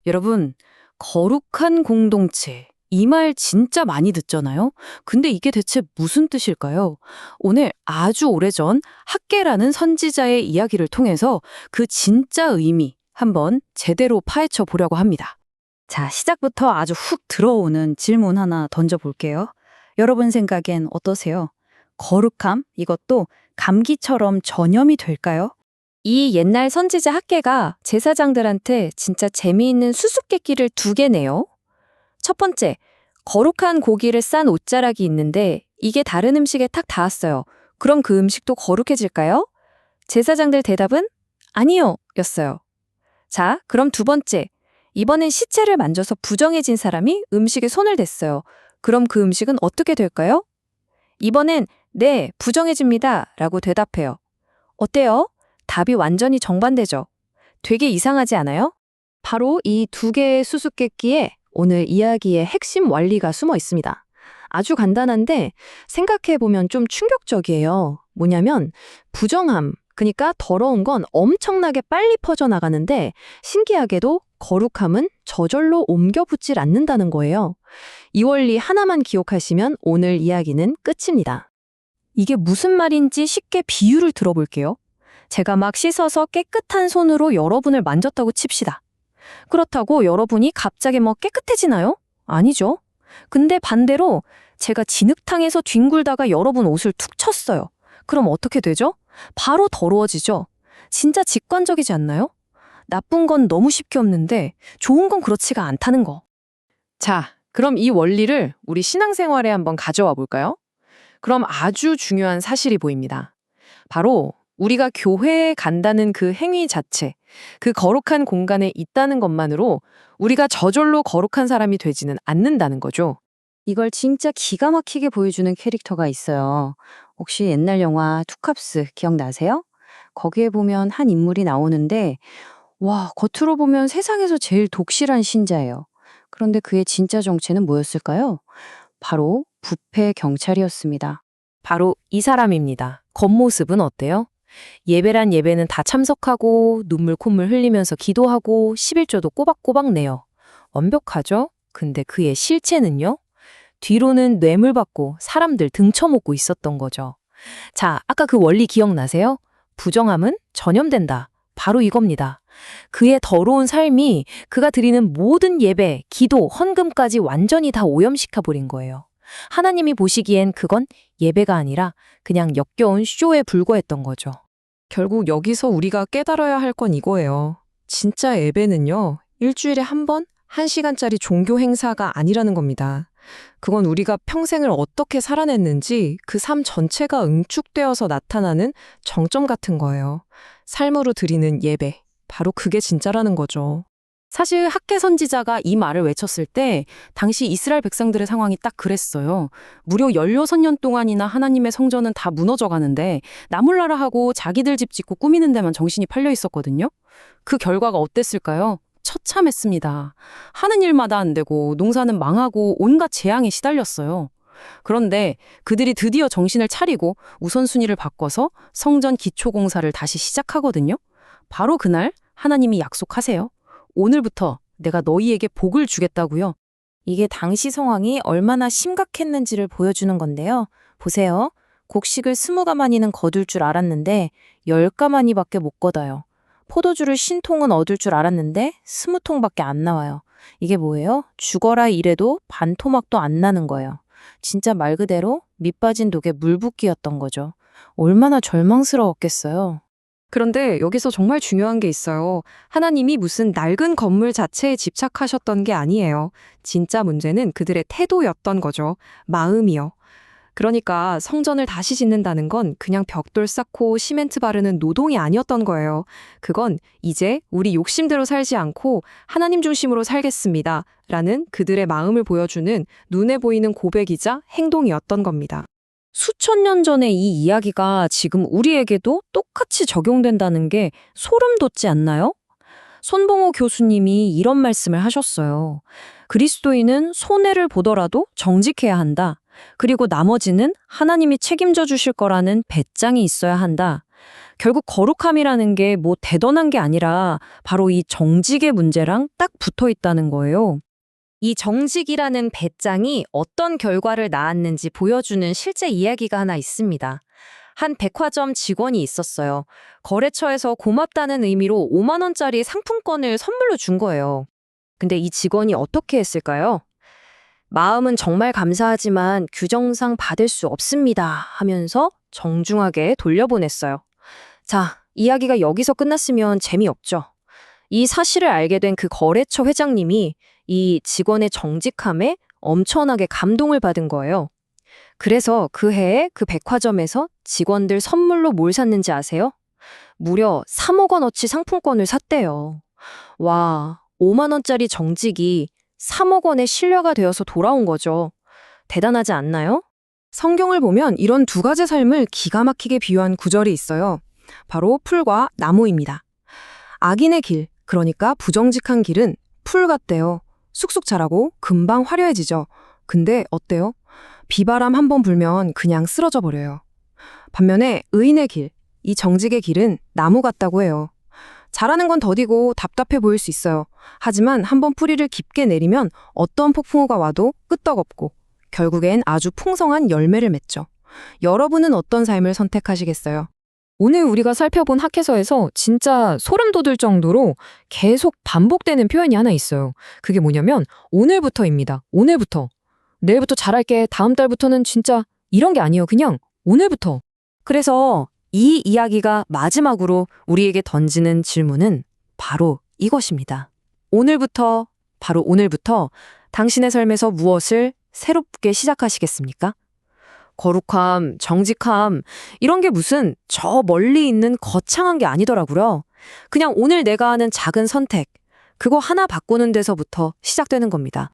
여러분, 거룩한 공동체. 이 말 진짜 많이 듣잖아요? 근데 이게 대체 무슨 뜻일까요? 오늘 아주 오래전 학계라는 선지자의 이야기를 통해서 그 진짜 의미 한번 제대로 파헤쳐 보려고 합니다. 자, 시작부터 아주 훅 들어오는 질문 하나 던져볼게요. 여러분 생각엔 어떠세요? 거룩함? 이것도 감기처럼 전염이 될까요? 이 옛날 선지자 학계가 제사장들한테 진짜 재미있는 수수께끼를 두 개 내요. 첫 번째, 거룩한 고기를 싼 옷자락이 있는데 이게 다른 음식에 탁 닿았어요. 그럼 그 음식도 거룩해질까요? 제사장들 대답은 아니요, 였어요. 자, 그럼 두 번째, 이번엔 시체를 만져서 부정해진 사람이 음식에 손을 댔어요. 그럼 그 음식은 어떻게 될까요? 이번엔 네, 부정해집니다 라고 대답해요. 어때요? 답이 완전히 정반대죠. 되게 이상하지 않아요? 바로 이 두 개의 수수께끼에 오늘 이야기의 핵심 원리가 숨어 있습니다. 아주 간단한데 생각해보면 좀 충격적이에요. 뭐냐면 부정함, 그러니까 더러운 건 엄청나게 빨리 퍼져나가는데 신기하게도 거룩함은 저절로 옮겨붙질 않는다는 거예요. 이 원리 하나만 기억하시면 오늘 이야기는 끝입니다. 이게 무슨 말인지 쉽게 비유를 들어볼게요. 제가 막 씻어서 깨끗한 손으로 여러분을 만졌다고 칩시다. 그렇다고 여러분이 갑자기 깨끗해지나요? 아니죠. 근데 반대로 제가 진흙탕에서 뒹굴다가 여러분 옷을 툭 쳤어요. 그럼 어떻게 되죠? 바로 더러워지죠. 진짜 직관적이지 않나요? 나쁜 건 너무 쉽게 없는데 좋은 건 그렇지가 않다는 거. 자, 그럼 이 원리를 우리 신앙생활에 한번 가져와 볼까요? 그럼 아주 중요한 사실이 보입니다. 바로 우리가 교회에 간다는 그 행위 자체, 그 거룩한 공간에 있다는 것만으로 우리가 저절로 거룩한 사람이 되지는 않는다는 거죠. 이걸 진짜 기가 막히게 보여주는 캐릭터가 있어요. 혹시 옛날 영화 투캅스 기억나세요? 거기에 보면 한 인물이 나오는데 와, 겉으로 보면 세상에서 제일 독실한 신자예요. 그런데 그의 진짜 정체는 뭐였을까요? 바로 부패 경찰이었습니다. 바로 이 사람입니다. 겉모습은 어때요? 예배란 예배는 다 참석하고 눈물 콧물 흘리면서 기도하고 11조도 꼬박꼬박 내요. 완벽하죠? 근데 그의 실체는요? 뒤로는 뇌물 받고 사람들 등쳐먹고 있었던 거죠. 자, 아까 그 원리 기억나세요? 부정함은 전염된다. 바로 이겁니다. 그의 더러운 삶이 그가 드리는 모든 예배, 기도, 헌금까지 완전히 다 오염시켜버린 거예요. 하나님이 보시기엔 그건 예배가 아니라 그냥 역겨운 쇼에 불과했던 거죠. 결국 여기서 우리가 깨달아야 할 건 이거예요. 진짜 예배는요, 일주일에 한 번, 1시간짜리 종교 행사가 아니라는 겁니다. 그건 우리가 평생을 어떻게 살아냈는지 그 삶 전체가 응축되어서 나타나는 정점 같은 거예요. 삶으로 드리는 예배. 바로 그게 진짜라는 거죠. 사실 학계 선지자가 이 말을 외쳤을 때 당시 이스라엘 백성들의 상황이 딱 그랬어요. 무려 16년 동안이나 하나님의 성전은 다 무너져 가는데 나몰라라 하고 자기들 집 짓고 꾸미는 데만 정신이 팔려 있었거든요. 그 결과가 어땠을까요? 처참했습니다. 하는 일마다 안 되고 농사는 망하고 온갖 재앙에 시달렸어요. 그런데 그들이 드디어 정신을 차리고 우선순위를 바꿔서 성전 기초공사를 다시 시작하거든요. 바로 그날 하나님이 약속하세요. 오늘부터 내가 너희에게 복을 주겠다고요. 이게 당시 상황이 얼마나 심각했는지를 보여주는 건데요. 보세요. 곡식을 20가마니는 거둘 줄 알았는데 10가마니밖에 못 걷어요. 포도주를 50통은 얻을 줄 알았는데 20통밖에 안 나와요. 이게 뭐예요? 죽어라 이래도 반토막도 안 나는 거예요. 진짜 말 그대로 밑 빠진 독에 물 붓기였던 거죠. 얼마나 절망스러웠겠어요. 그런데 여기서 정말 중요한 게 있어요. 하나님이 무슨 낡은 건물 자체에 집착하셨던 게 아니에요. 진짜 문제는 그들의 태도였던 거죠. 마음이요. 그러니까 성전을 다시 짓는다는 건 그냥 벽돌 쌓고 시멘트 바르는 노동이 아니었던 거예요. 그건 이제 우리 욕심대로 살지 않고 하나님 중심으로 살겠습니다. 라는 그들의 마음을 보여주는 눈에 보이는 고백이자 행동이었던 겁니다. 수천 년 전의 이 이야기가 지금 우리에게도 똑같이 적용된다는 게 소름 돋지 않나요? 손봉호 교수님이 이런 말씀을 하셨어요. 그리스도인은 손해를 보더라도 정직해야 한다. 그리고 나머지는 하나님이 책임져 주실 거라는 배짱이 있어야 한다. 결국 거룩함이라는 게 뭐 대단한 게 아니라 바로 이 정직의 문제랑 딱 붙어 있다는 거예요. 이 정직이라는 배짱이 어떤 결과를 낳았는지 보여주는 실제 이야기가 하나 있습니다. 한 백화점 직원이 있었어요. 거래처에서 고맙다는 의미로 5만 원짜리 상품권을 선물로 준 거예요. 근데 이 직원이 어떻게 했을까요? 마음은 정말 감사하지만 규정상 받을 수 없습니다 하면서 정중하게 돌려보냈어요. 자, 이야기가 여기서 끝났으면 재미없죠. 이 사실을 알게 된 그 거래처 회장님이 이 직원의 정직함에 엄청나게 감동을 받은 거예요. 그래서 그 해에 그 백화점에서 직원들 선물로 뭘 샀는지 아세요? 무려 3억 원어치 상품권을 샀대요. 와, 5만 원짜리 정직이 3억 원의 신뢰가 되어서 돌아온 거죠. 대단하지 않나요? 성경을 보면 이런 두 가지 삶을 기가 막히게 비유한 구절이 있어요. 바로 풀과 나무입니다. 악인의 길, 그러니까 부정직한 길은 풀 같대요. 쑥쑥 자라고 금방 화려해지죠. 근데 어때요? 비바람 한 번 불면 그냥 쓰러져 버려요. 반면에 의인의 길, 이 정직의 길은 나무 같다고 해요. 자라는 건 더디고 답답해 보일 수 있어요. 하지만 한번 뿌리를 깊게 내리면 어떤 폭풍우가 와도 끄떡없고 결국엔 아주 풍성한 열매를 맺죠. 여러분은 어떤 삶을 선택하시겠어요? 오늘 우리가 살펴본 학회서에서 진짜 소름 돋을 정도로 계속 반복되는 표현이 하나 있어요. 그게 뭐냐면 오늘부터입니다. 오늘부터. 내일부터 잘할게. 다음 달부터는 진짜 이런 게 아니에요. 그냥 오늘부터. 그래서 이 이야기가 마지막으로 우리에게 던지는 질문은 바로 이것입니다. 오늘부터, 바로 오늘부터 당신의 삶에서 무엇을 새롭게 시작하시겠습니까? 거룩함, 정직함, 이런 게 무슨 저 멀리 있는 거창한 게 아니더라고요. 그냥 오늘 내가 하는 작은 선택, 그거 하나 바꾸는 데서부터 시작되는 겁니다.